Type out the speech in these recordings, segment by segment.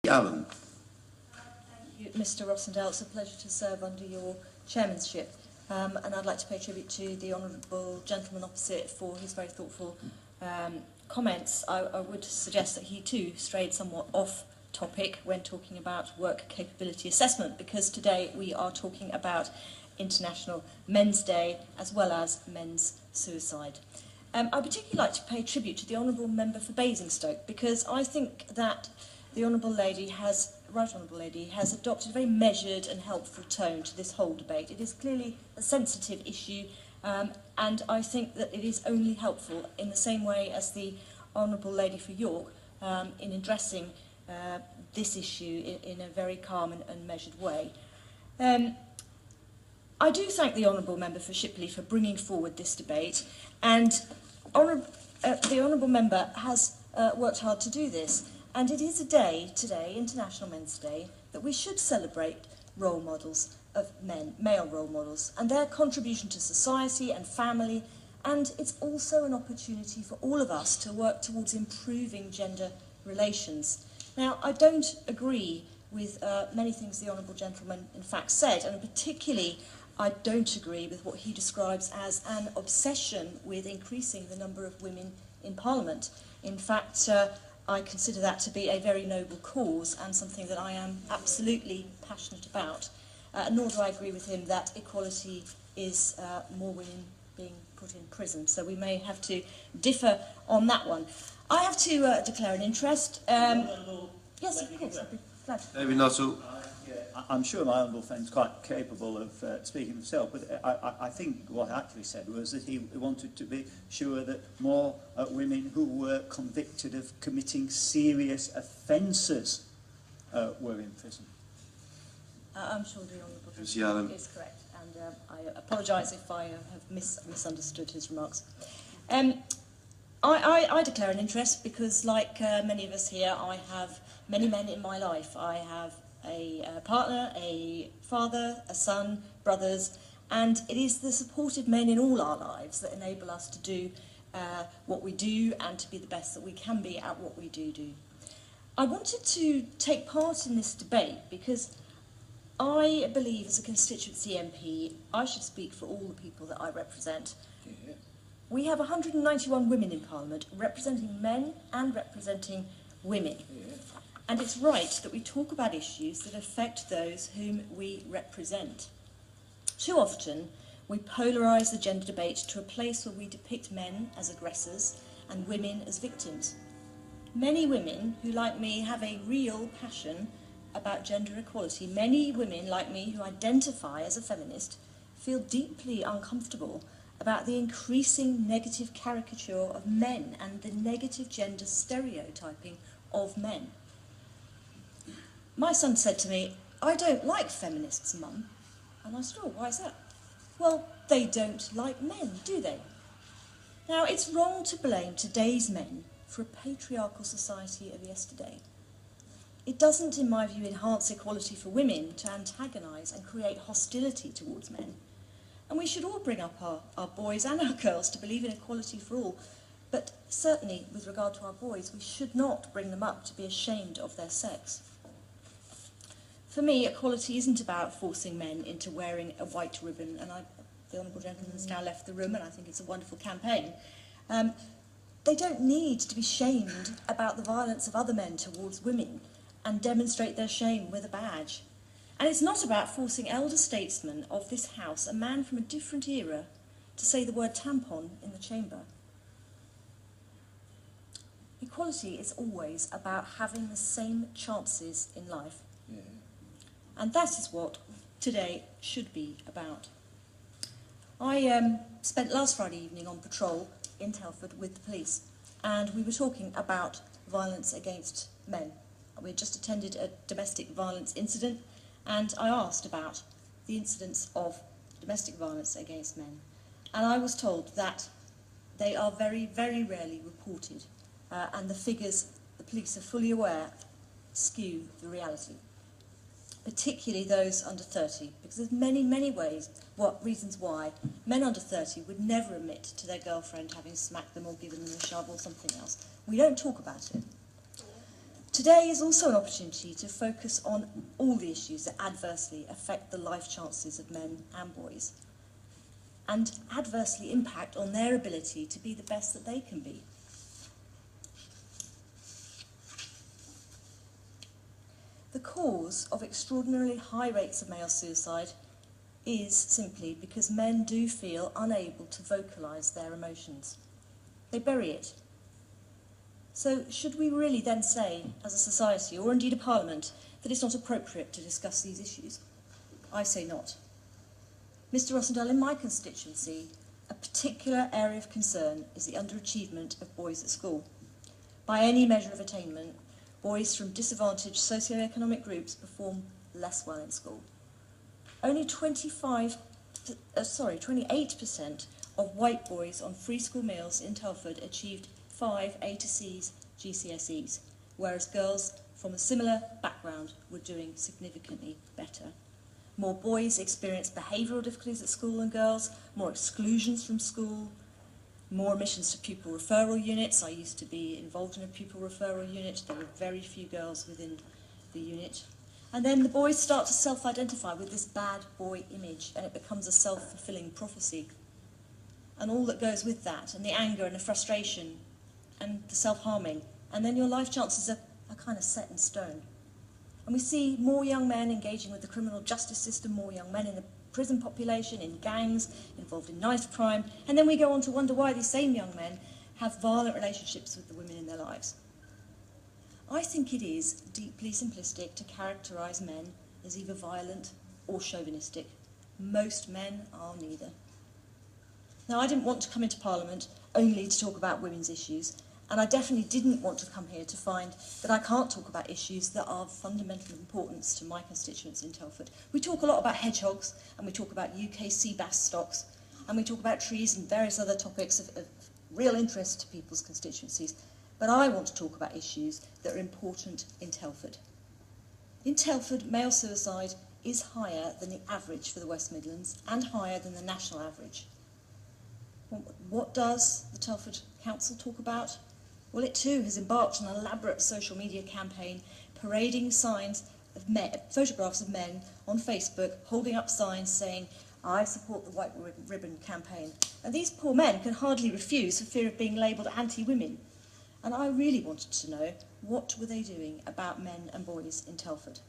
Allen. Thank you, Mr. Rossendale. It's a pleasure to serve under your chairmanship. And I'd like to pay tribute to the honourable gentleman opposite for his very thoughtful comments. I would suggest that he too strayed somewhat off topic when talking about work capability assessment, because today we are talking about International Men's Day as well as men's suicide. I'd particularly like to pay tribute to the Honourable Member for Basingstoke, because I think that the Honourable Lady has, Right Honourable Lady, has adopted a very measured and helpful tone to this whole debate. It is clearly a sensitive issue, and I think that it is only helpful in the same way as the Honourable Lady for York in addressing this issue in a very calm and measured way. I do thank the Honourable Member for Shipley for bringing forward this debate, and the Honourable Member has worked hard to do this. And it is a day today, International Men's Day, that we should celebrate role models of men, male role models, and their contribution to society and family. And it's also an opportunity for all of us to work towards improving gender relations. Now, I don't agree with many things the Honourable Gentleman in fact said, and particularly I don't agree with what he describes as an obsession with increasing the number of women in Parliament. In fact, I consider that to be a very noble cause and something that I am absolutely passionate about. Nor do I agree with him that equality is more women being put in prison. So we may have to differ on that one. I have to declare an interest. Yes, of course. I'd be glad. David Nuttall. I'm sure my honourable friend's quite capable of speaking for himself, but I think what he actually said was that he wanted to be sure that more women who were convicted of committing serious offences were in prison. I'm sure the honourable is correct, and I apologise if I have misunderstood his remarks. I declare an interest because, like many of us here, I have many men in my life. I have a partner, a father, a son, brothers, and it is the supportive men in all our lives that enable us to do what we do and to be the best that we can be at what we do. I wanted to take part in this debate because I believe as a constituency MP I should speak for all the people that I represent. Yeah. We have 191 women in Parliament representing men and representing women. Yeah. And it's right that we talk about issues that affect those whom we represent. Too often, we polarise the gender debate to a place where we depict men as aggressors and women as victims. Many women who, like me, have a real passion about gender equality, many women like me who identify as a feminist, feel deeply uncomfortable about the increasing negative caricature of men and the negative gender stereotyping of men. My son said to me, "I don't like feminists, Mum." And I said, "Oh, why is that?" "Well, they don't like men, do they?" Now, it's wrong to blame today's men for a patriarchal society of yesterday. It doesn't, in my view, enhance equality for women to antagonise and create hostility towards men. And we should all bring up our boys and our girls to believe in equality for all. But certainly, with regard to our boys, we should not bring them up to be ashamed of their sex. For me, equality isn't about forcing men into wearing a white ribbon, and the Honourable Gentleman has now left the room, and I think it's a wonderful campaign. They don't need to be shamed about the violence of other men towards women and demonstrate their shame with a badge. And it's not about forcing elder statesmen of this House, a man from a different era, to say the word tampon in the chamber. Equality is always about having the same chances in life. Yeah. And that is what today should be about. I spent last Friday evening on patrol in Telford with the police, and we were talking about violence against men. We had just attended a domestic violence incident, and I asked about the incidents of domestic violence against men. And I was told that they are very, very rarely reported, and the figures the police are fully aware skew the reality, particularly those under 30, because there's many, many reasons why men under 30 would never admit to their girlfriend having smacked them or given them a shove or something else. We don't talk about it. Today is also an opportunity to focus on all the issues that adversely affect the life chances of men and boys, and adversely impact on their ability to be the best that they can be. The cause of extraordinarily high rates of male suicide is simply because men do feel unable to vocalise their emotions. They bury it. So should we really then say, as a society, or indeed a parliament, that it's not appropriate to discuss these issues? I say not. Mr Rossendale, in my constituency, a particular area of concern is the underachievement of boys at school. By any measure of attainment, boys from disadvantaged socio-economic groups perform less well in school. Only 28% of white boys on free school meals in Telford achieved 5 A to C's GCSEs, whereas girls from a similar background were doing significantly better. More boys experienced behavioural difficulties at school than girls, more exclusions from school, more admissions to pupil referral units. I used to be involved in a pupil referral unit. There were very few girls within the unit. And then the boys start to self-identify with this bad boy image, and it becomes a self-fulfilling prophecy. And all that goes with that, and the anger and the frustration and the self-harming, and then your life chances are kind of set in stone. And we see more young men engaging with the criminal justice system, more young men in the prison population, in gangs, involved in knife crime, and then we go on to wonder why these same young men have violent relationships with the women in their lives. I think it is deeply simplistic to characterise men as either violent or chauvinistic. Most men are neither. Now, I didn't want to come into Parliament only to talk about women's issues, and I definitely didn't want to come here to find that I can't talk about issues that are of fundamental importance to my constituents in Telford. We talk a lot about hedgehogs, and we talk about UK sea bass stocks, and we talk about trees and various other topics of real interest to people's constituencies. But I want to talk about issues that are important in Telford. In Telford, male suicide is higher than the average for the West Midlands and higher than the national average. What does the Telford Council talk about? Well, it too has embarked on an elaborate social media campaign parading photographs of men on Facebook holding up signs saying, "I support the White Ribbon campaign." And these poor men can hardly refuse for fear of being labelled anti-women. And I really wanted to know, what were they doing about men and boys in Telford?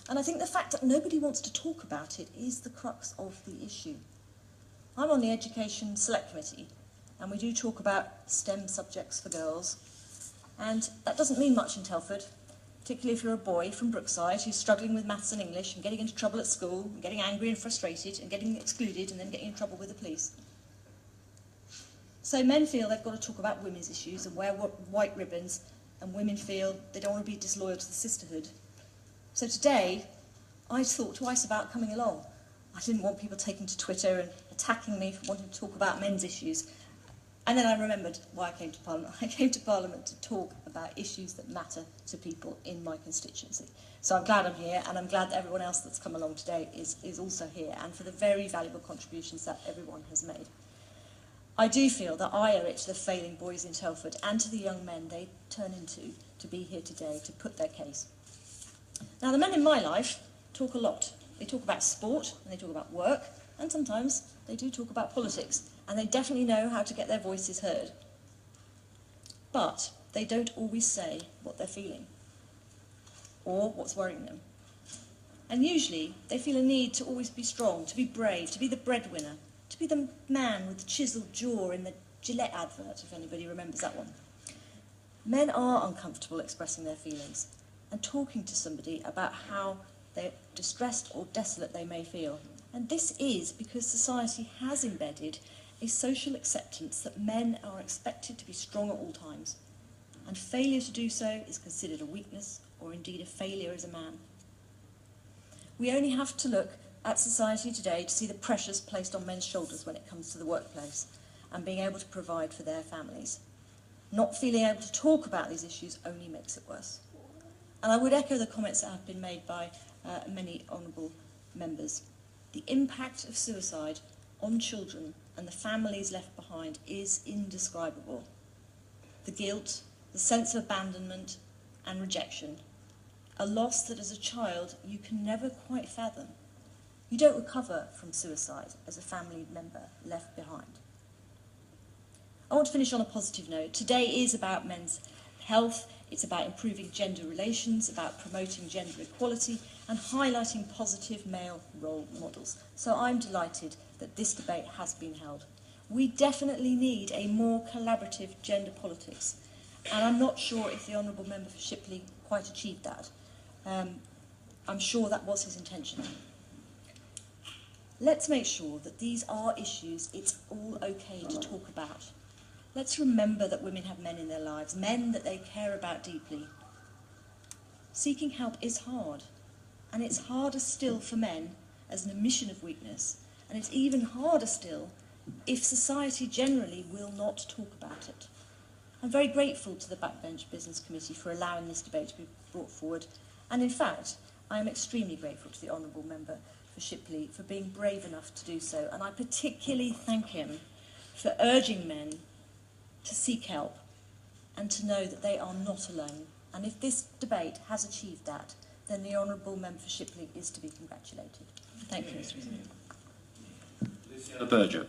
And I think the fact that nobody wants to talk about it is the crux of the issue. I'm on the Education Select Committee, and we do talk about STEM subjects for girls. And that doesn't mean much in Telford, particularly if you're a boy from Brookside who's struggling with maths and English and getting into trouble at school, and getting angry and frustrated, and getting excluded, and then getting in trouble with the police. So men feel they've got to talk about women's issues and wear white ribbons, and women feel they don't want to be disloyal to the sisterhood. So today, I thought twice about coming along. I didn't want people taking to Twitter and attacking me for wanting to talk about men's issues. And then I remembered why I came to Parliament. I came to Parliament to talk about issues that matter to people in my constituency. So I'm glad I'm here, and I'm glad that everyone else that's come along today is also here, and for the very valuable contributions that everyone has made. I do feel that I owe it to the failing boys in Telford and to the young men they turn into to be here today to put their case. Now, the men in my life talk a lot. They talk about sport, and they talk about work, and sometimes they do talk about politics, and they definitely know how to get their voices heard. But they don't always say what they're feeling, or what's worrying them. And usually they feel a need to always be strong, to be brave, to be the breadwinner, to be the man with the chiselled jaw in the Gillette advert, if anybody remembers that one. Men are uncomfortable expressing their feelings and talking to somebody about how they're distressed or desolate they may feel. And this is because society has embedded a social acceptance that men are expected to be strong at all times, and failure to do so is considered a weakness, or indeed a failure as a man. We only have to look at society today to see the pressures placed on men's shoulders when it comes to the workplace and being able to provide for their families. Not feeling able to talk about these issues only makes it worse. And I would echo the comments that have been made by many honourable members. The impact of suicide on children and the families left behind is indescribable. The guilt, the sense of abandonment, and rejection. A loss that as a child you can never quite fathom. You don't recover from suicide as a family member left behind. I want to finish on a positive note. Today is about men's health. It's about improving gender relations, about promoting gender equality and highlighting positive male role models. So I'm delighted that this debate has been held. We definitely need a more collaborative gender politics, and I'm not sure if the Honourable Member for Shipley quite achieved that. I'm sure that was his intention. Let's make sure that these are issues it's all okay to talk about. Let's remember that women have men in their lives, men that they care about deeply. Seeking help is hard, and it's harder still for men as an admission of weakness, and it's even harder still if society generally will not talk about it. I'm very grateful to the Backbench Business Committee for allowing this debate to be brought forward, and in fact, I am extremely grateful to the Honourable Member for Shipley for being brave enough to do so, and I particularly thank him for urging men to seek help and to know that they are not alone. And if this debate has achieved that, then the Honourable Member for Shipley is to be congratulated. Thank you, Mr. President. Luciana Berger.